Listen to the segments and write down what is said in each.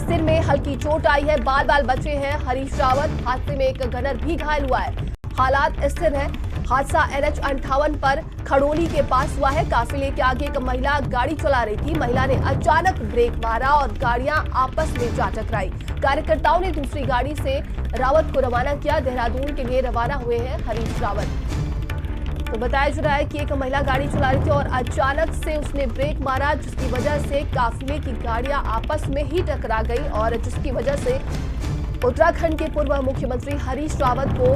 सिर में हल्की चोट आई है, बाल बाल बचे हैं हरीश रावत। हादसे में एक गनर भी घायल हुआ है, हालात स्थिर है। हादसा NH 58 पर खड़ोली के पास हुआ है। काफिले के आगे एक महिला गाड़ी चला रही थी। महिला ने अचानक ब्रेक मारा और गाड़ियां आपस में जा टकराई। कार्यकर्ताओं ने दूसरी गाड़ी से रावत को रवाना किया। देहरादून के लिए रवाना हुए हैं हरीश रावत। तो बताया जा रहा है कि एक महिला गाड़ी चला रही थी और अचानक से उसने ब्रेक मारा, जिसकी वजह से काफिले की गाड़ियां आपस में ही टकरा गई और जिसकी वजह से उत्तराखंड के पूर्व मुख्यमंत्री हरीश रावत को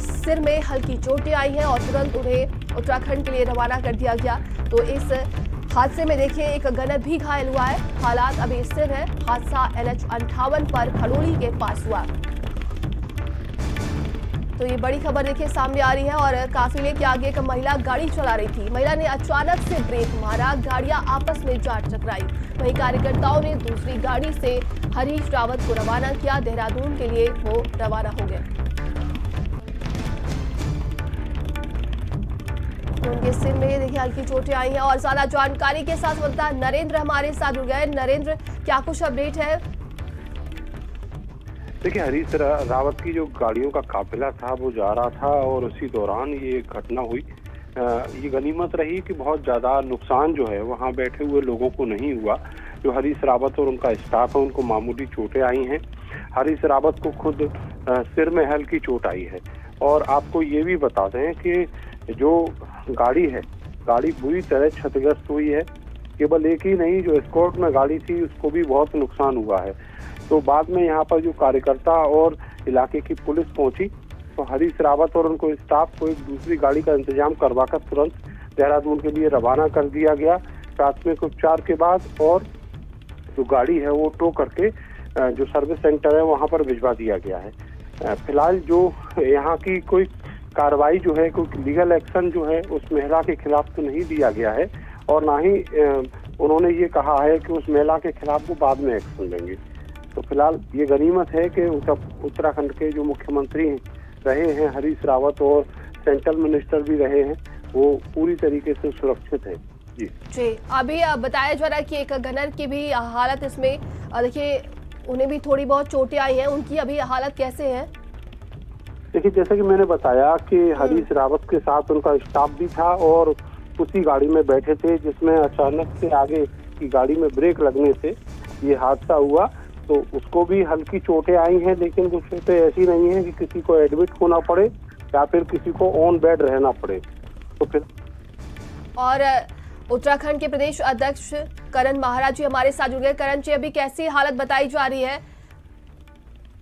सिर में हल्की चोटें आई हैं और तुरंत उन्हें उत्तराखंड के लिए रवाना कर दिया गया। तो इस हादसे में देखिए एक गनर भी घायल हुआ है, हालात अभी स्थिर है। हादसा NH 58 पर खड़ोली के पास हुआ। तो ये बड़ी खबर देखिए सामने आ रही है और काफिले के आगे एक महिला गाड़ी चला रही थी। महिला ने अचानक से ब्रेक मारा, गाड़ियां आपस में जा टकराई। वहीं कार्यकर्ताओं ने दूसरी गाड़ी से हरीश रावत को रवाना किया। देहरादून के लिए वो रवाना हो गए। तो उनके सिर में देखिए हल्की चोटें आई हैं और ज्यादा जानकारी के साथ वक्ता नरेंद्र हमारे साथ जुड़ गए। नरेंद्र, क्या कुछ अपडेट है? देखिए, हरीश रावत की जो गाड़ियों का काफिला था वो जा रहा था और उसी दौरान ये घटना हुई। ये गनीमत रही कि बहुत ज्यादा नुकसान जो है वहाँ बैठे हुए लोगों को नहीं हुआ। जो हरीश रावत और उनका स्टाफ है उनको मामूली चोटें आई हैं। हरीश रावत को खुद सिर में हल्की चोट आई है। और आपको ये भी बता दें कि जो गाड़ी है, गाड़ी बुरी तरह क्षतिग्रस्त हुई है। केवल एक ही नहीं, जो एस्कॉर्ट में गाड़ी थी उसको भी बहुत नुकसान हुआ है। तो बाद में यहाँ पर जो कार्यकर्ता और इलाके की पुलिस पहुंची तो हरीश रावत और उनको स्टाफ को एक दूसरी गाड़ी का इंतजाम करवाकर तुरंत देहरादून के लिए रवाना कर दिया गया प्राथमिक उपचार के बाद। और जो गाड़ी है वो टो करके जो सर्विस सेंटर है वहाँ पर भिजवा दिया गया है। फिलहाल जो यहाँ की कोई कार्रवाई जो है, कोई लीगल एक्शन जो है उस महिला के खिलाफ तो नहीं दिया गया है और ना ही उन्होंने ये कहा है कि उस महिला के खिलाफ वो बाद में एक्शन लेंगे। तो फिलहाल ये गनीमत है कि उत्तराखंड के जो मुख्यमंत्री रहे हैं हरीश रावत और सेंट्रल मिनिस्टर भी रहे हैं, वो पूरी तरीके से सुरक्षित है। जी, अभी बताया जा रहा है कि एक गनर की भी हालत इसमें देखिए, उन्हें भी थोड़ी बहुत चोटें आई हैं। उनकी अभी हालत कैसे है? देखिए, जैसे कि मैंने बताया कि हरीश रावत के साथ उनका स्टाफ भी था और उसी गाड़ी में बैठे थे, जिसमें अचानक से आगे की गाड़ी में ब्रेक लगने से ये हादसा हुआ। तो उसको भी हल्की चोटें आई हैं, लेकिन कुछ चोटें ऐसी नहीं है कि किसी को एडमिट होना पड़े या फिर किसी को ऑन बेड रहना पड़े। तो फिर और उत्तराखंड के प्रदेश अध्यक्ष करण महाराज जी हमारे साथ जुड़ गए। करण जी, अभी कैसी हालत बताई जा रही है?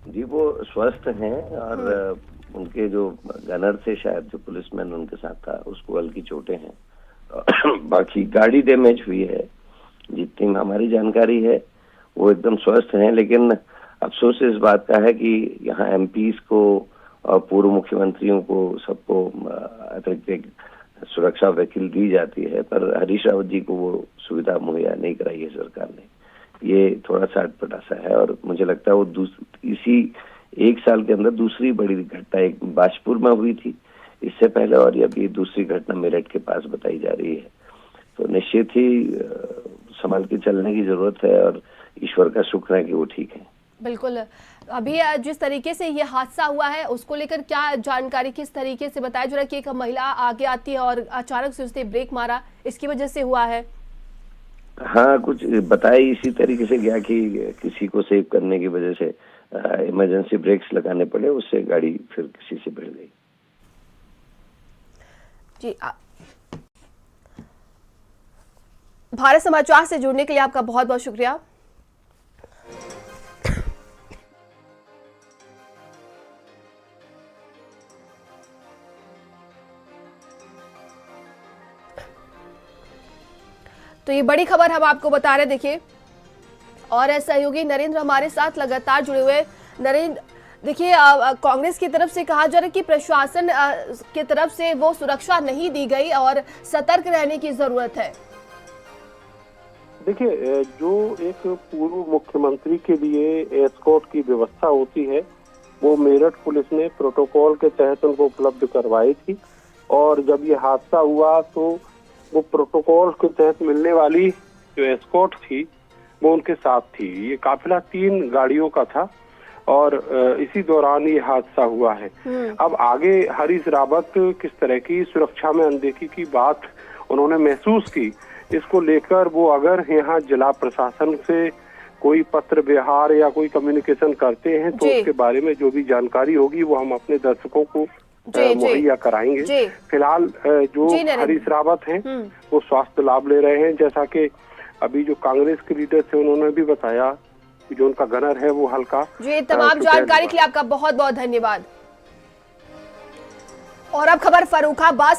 जी, वो स्वस्थ हैं और उनके जो गनर से शायद जो पुलिसमैन उनके साथ था उसको हल्की चोटें हैं। बाकी गाड़ी डैमेज हुई है, जितनी हमारी जानकारी है वो एकदम स्वस्थ हैं। लेकिन अफसोस इस बात का है कि यहाँ MPs को और पूर्व मुख्यमंत्रियों को सबको अतिरिक्त एक सुरक्षा वकील दी जाती है, पर हरीश रावत जी को वो सुविधा मुहैया नहीं कराई है सरकार ने। ये थोड़ा सा अटपटा सा है और मुझे लगता है वो इसी एक साल के अंदर दूसरी बड़ी घटना एक बाजपुर में हुई थी इससे पहले, और अभी दूसरी घटना मेरठ के पास बताई जा रही है। तो निश्चित ही संभाल के चलने की जरूरत है और ईश्वर का शुक्र है कि वो ठीक है। बिल्कुल। अभी जिस तरीके से ये हादसा हुआ है उसको लेकर क्या जानकारी, किस तरीके से बताया जा रहा है कि एक महिला आगे आती है और अचानक से उसने ब्रेक मारा, इसकी वजह से हुआ है? हाँ, कुछ बताया इसी तरीके से गया कि किसी को सेव करने की वजह से इमरजेंसी ब्रेक्स लगाने पड़े, उससे गाड़ी फिर किसी से भिड़ गई। जी, भारत समाचार से जुड़ने के लिए आपका बहुत बहुत शुक्रिया। तो ये बड़ी खबर हम आपको बता रहे, देखिए, और सहयोगी नरेंद्र हमारे साथ लगातार जुड़े हुए। नरेंद्र, देखिए, कांग्रेस की तरफ से कहा जा रहा है कि प्रशासन की तरफ से वो सुरक्षा नहीं दी गई और सतर्क रहने की जरूरत है। देखिए, जो एक पूर्व मुख्यमंत्री के लिए एस्कॉर्ट की व्यवस्था होती है वो मेरठ पुलिस ने प्रोटोकॉल के तहत उनको उपलब्ध करवाई थी। और जब ये हादसा हुआ तो वो प्रोटोकॉल के तहत मिलने वाली जो एस्कॉर्ट थी वो उनके साथ थी। ये काफिला 3 गाड़ियों का था और इसी दौरान ये हादसा हुआ है। अब आगे हरीश रावत किस तरह की सुरक्षा में अनदेखी की बात उन्होंने महसूस की, इसको लेकर वो अगर यहाँ जिला प्रशासन से कोई पत्र व्यवहार या कोई कम्युनिकेशन करते हैं तो उसके बारे में जो भी जानकारी होगी वो हम अपने दर्शकों को मुहैया कराएंगे। फिलहाल जो हरीश रावत हैं वो स्वास्थ्य लाभ ले रहे हैं। जैसा कि अभी जो कांग्रेस के लीडर थे उन्होंने भी बताया कि जो उनका गनर है वो हल्का। जी, तमाम जानकारी के लिए आपका बहुत बहुत धन्यवाद। और अब खबर फर्रुखाबाद